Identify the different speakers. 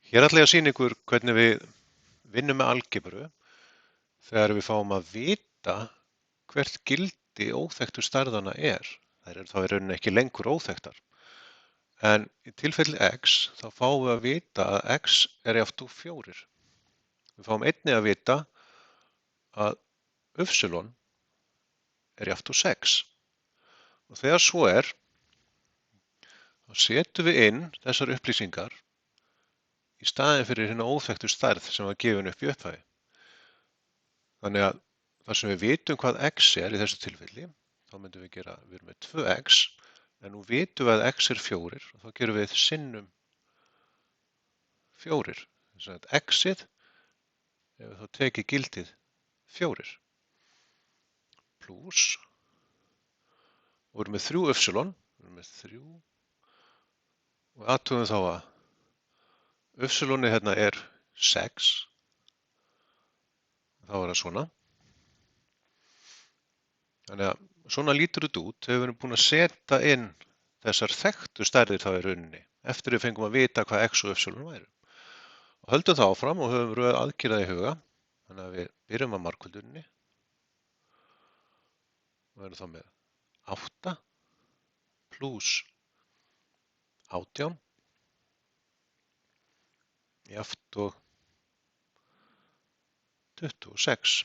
Speaker 1: Hér ætla ég að sýna ykkur hvernig við vinnum með algebru þegar við fáum að vita hvert gildi óþekktu stærðanna er. Þær eru þá í rauninni ekki lengur óþekktar. En í tilfelli x þá fáum við að vita að x er jafnt úr 4. Við fáum einnig að vita að y er jafnt úr 6. Og þegar svo er, þá setjum við inn þessar upplýsingar í staðinn fyrir hérna óþekktu stærð sem var gefin upp í upphafi. Þannig að þar sem við vitum hvað x er í þessu tilfelli, þá myndum við erum með 2x, en nú vitum við að x er 4 og þá gerum við sinnum 4. Þess að x-ið, ef við þá tekið gildið 4, plús, og við erum með 3y, við erum með 3, og athugum þá að y hérna er 6, þá er það svona. Þannig að svona lítur þetta út þegar við erum búin að setja inn þessar þekktu stærðir þá í rauninni, eftir við fengum að vita hvað x og y væru. Og höldum það áfram og höfum röð aðgerða í huga, þannig að við byrjum að margfölduninni og erum þá með 8 plús 18 jafnt og 26.